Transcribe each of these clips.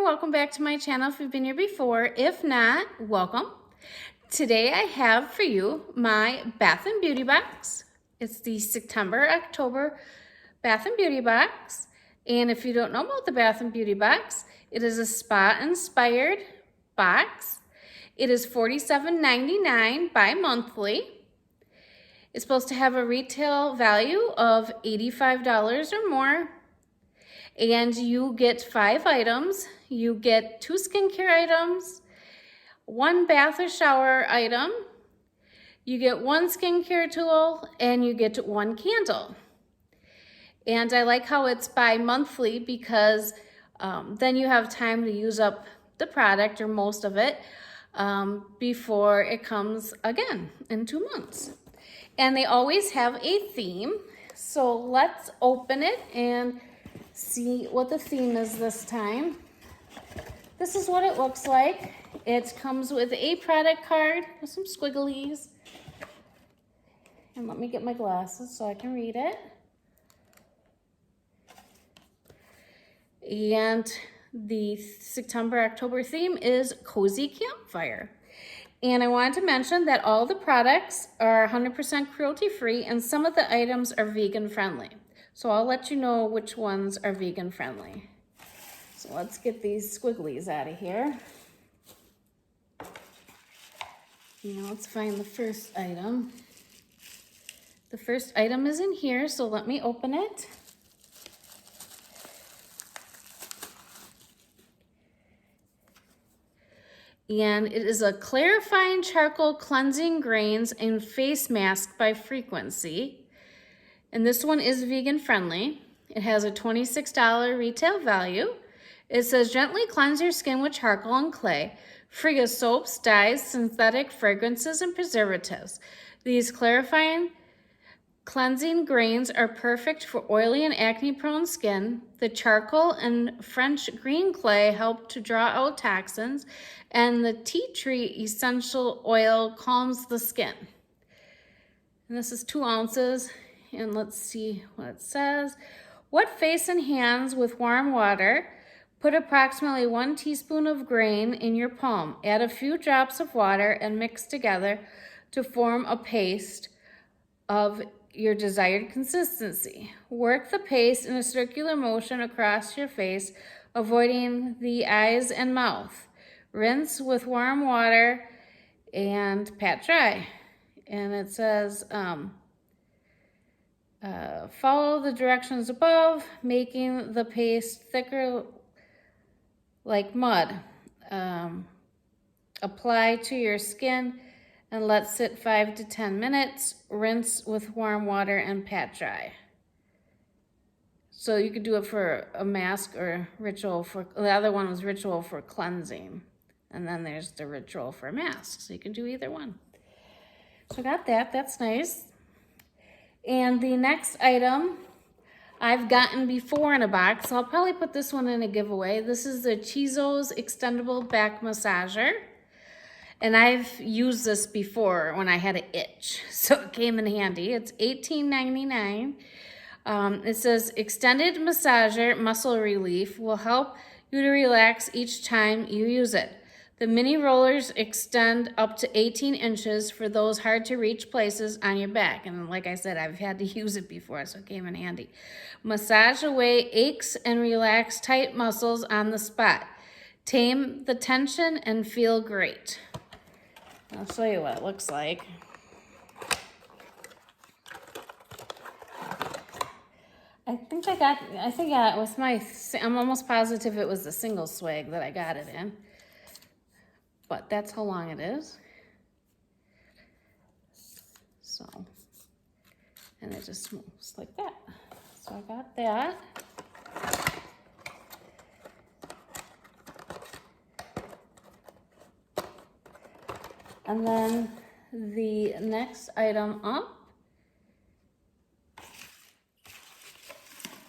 welcome back to my channel if you've been here before. If not, welcome. Today I have for you my Bath and Beauty box. It's the September-October Bath and Beauty box. And if you don't know about the Bath and Beauty box, it is a spa-inspired box. It is $47.99 bi-monthly. It's supposed to have a retail value of $85 or more. And you get 5 items. You get 2 skincare items, 1 bath or shower item, you get 1 skincare tool, and you get 1 candle. And I like how it's bi-monthly because then you have time to use up the product or most of it before it comes again in 2 months. And they always have a theme. So let's open it and see what the theme is this time. This is what it looks like. It comes with a product card with some squigglies. And let me get my glasses so I can read it. And the September-October theme is Cozy Campfire. And I wanted to mention that all the products are 100% cruelty-free and some of the items are vegan-friendly. So I'll let you know which ones are vegan friendly. So let's get these squigglies out of here. Now let's find the first item. The first item is in here, so let me open it. And it is a clarifying charcoal cleansing grains and face mask by Frequency. And this one is vegan friendly. It has a $26 retail value. It says gently cleanse your skin with charcoal and clay, free of soaps, dyes, synthetic fragrances, and preservatives. These clarifying cleansing grains are perfect for oily and acne-prone skin. The charcoal and French green clay help to draw out toxins, and the tea tree essential oil calms the skin. And this is 2 ounces. And let's see what it says. Wet face and hands with warm water. Put approximately 1 teaspoon of grain in your palm. Add a few drops of water and mix together to form a paste of your desired consistency. Work the paste in a circular motion across your face, avoiding the eyes and mouth. Rinse with warm water and pat dry. And it says, follow the directions above, making the paste thicker like mud. Apply to your skin and let sit 5 to 10 minutes. Rinse with warm water and pat dry. So you could do it for a mask or ritual for, the other one was ritual for cleansing. And then there's the ritual for mask. So you can do either one. So I got that, that's nice. And the next item I've gotten before in a box, so I'll probably put this one in a giveaway. This is the Chisels Extendable Back Massager. And I've used this before when I had an itch, so it came in handy. It's $18.99. It says, extended massager muscle relief will help you to relax each time you use it. The mini rollers extend up to 18 inches for those hard to reach places on your back. And like I said, I've had to use it before, so it came in handy. Massage away aches and relax tight muscles on the spot. Tame the tension and feel great. I'll show you what it looks like. I think it was I'm almost positive it was the single swag that I got it in. But that's how long it is. So, and it just moves like that. So I got that. And then the next item up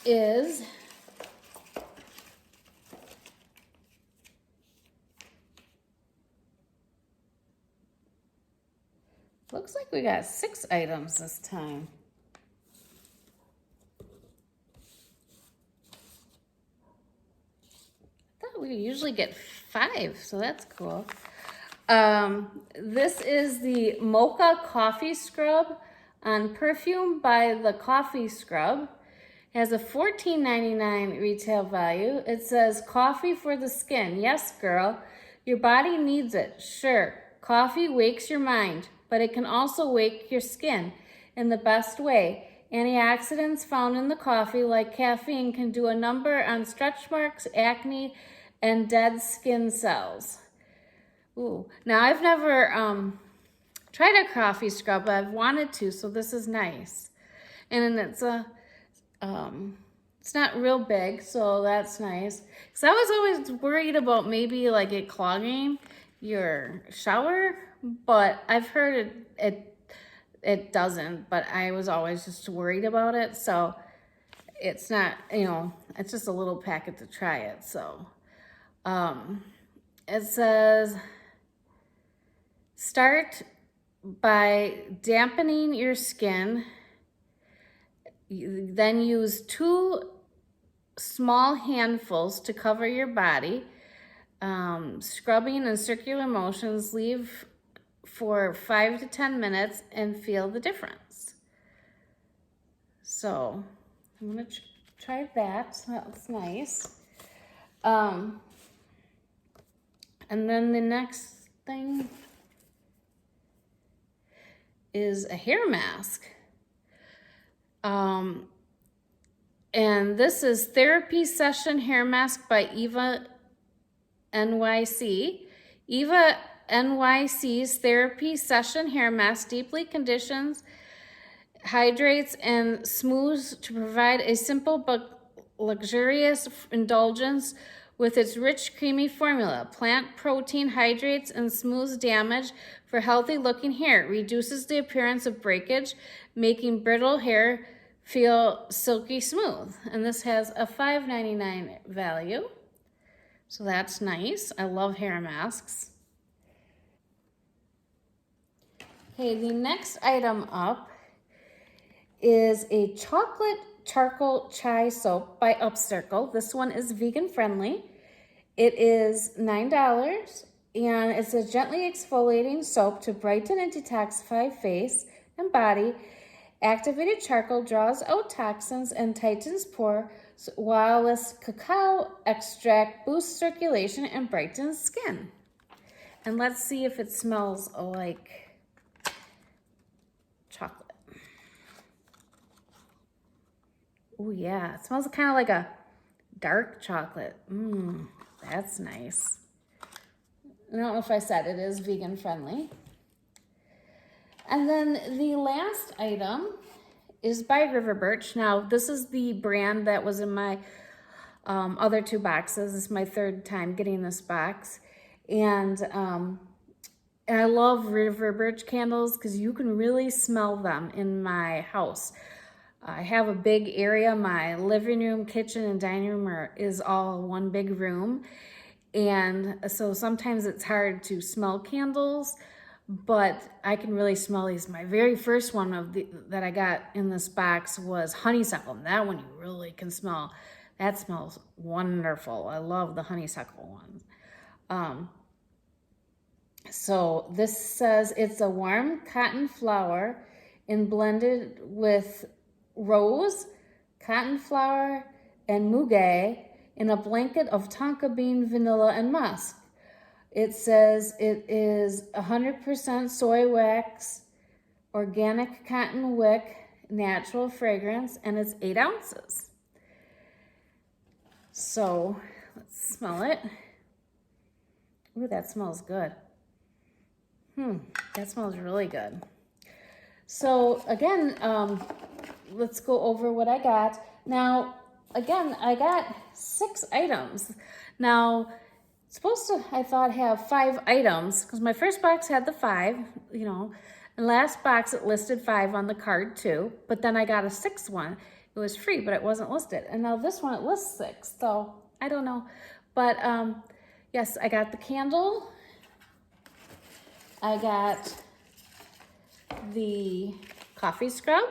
is looks like we got 6 items this time. we usually get 5, so that's cool. This is the Mocha Coffee Scrub on Perfume by the Coffee Scrub. It has a $14.99 retail value. It says, coffee for the skin. Yes, girl. Your body needs it. Sure, coffee wakes your mind, but it can also wake your skin in the best way. Antioxidants found in the coffee, like caffeine, can do a number on stretch marks, acne, and dead skin cells. Ooh, now I've never tried a coffee scrub, but I've wanted to, so this is nice. And it's it's not real big, so that's nice. Because I was always worried about maybe like it clogging your shower, but I've heard it doesn't, but I was always just worried about it, so it's not, it's just a little packet to try it. So it says, start by dampening your skin, then use 2 small handfuls to cover your body. Scrubbing in circular motions, leave for 5 to 10 minutes and feel the difference. So I'm gonna try that. That looks nice. And then the next thing is a hair mask. And this is Therapy Session Hair Mask by Eva NYC. Eva NYC's Therapy Session Hair Mask deeply conditions, hydrates, and smooths to provide a simple but luxurious indulgence with its rich, creamy formula. Plant protein hydrates and smooths damage for healthy-looking hair, reduces the appearance of breakage, making brittle hair feel silky smooth. And this has a $5.99 value, so that's nice. I love hair masks. Okay, the next item up is a chocolate charcoal chai soap by Upcircle. This one is vegan friendly. It is $9, and it's a gently exfoliating soap to brighten and detoxify face and body. Activated charcoal draws out toxins and tightens pores, while this cacao extract boosts circulation and brightens skin. And let's see if it smells like chocolate. Oh yeah, it smells kind of like a dark chocolate. That's nice. I don't know if I said it is vegan friendly. And then the last item is by Birch. Now, this is the brand that was in my other 2 boxes. This is my 3rd time getting this box. And I love Birch candles because you can really smell them in my house. I have a big area. My living room, kitchen, and dining room is all one big room. And so sometimes it's hard to smell candles, but I can really smell these. My very first one that I got in this box was honeysuckle. And that one you really can smell. That smells wonderful. I love the honeysuckle ones. So this says it's a warm cotton flower and blended with rose, cotton flower, and muguet in a blanket of tonka bean, vanilla, and musk. It says it is 100% soy wax, organic cotton wick, natural fragrance, and it's 8 ounces. So let's smell it. Ooh, that smells good. That smells really good. So again, let's go over what I got. Now, again, I got 6 items. Now, supposed to, I thought, have 5 items because my first box had the 5, and last box it listed 5 on the card too, but then I got a 6th one. It was free, but it wasn't listed. And now this one, it lists 6, so I don't know. But yes, I got the candle. I got the coffee scrub.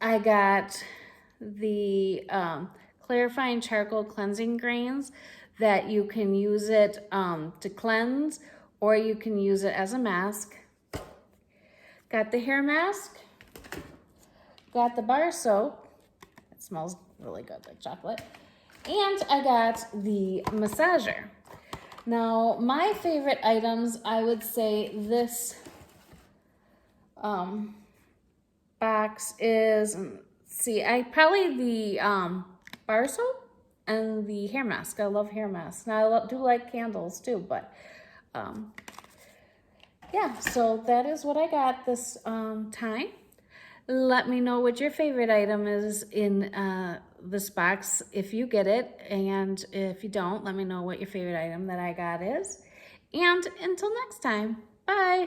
I got the clarifying charcoal cleansing grains that you can use it to cleanse, or you can use it as a mask. Got the hair mask. Got the bar soap. It smells really good, like chocolate. And I got the massager. Now, my favorite items, I would say this box is, probably the bar soap and the hair mask. I love hair masks. Now, I do like candles too, but yeah, so that is what I got this time. Let me know what your favorite item is in this box if you get it, and if you don't, let me know what your favorite item that I got is. And until next time, bye.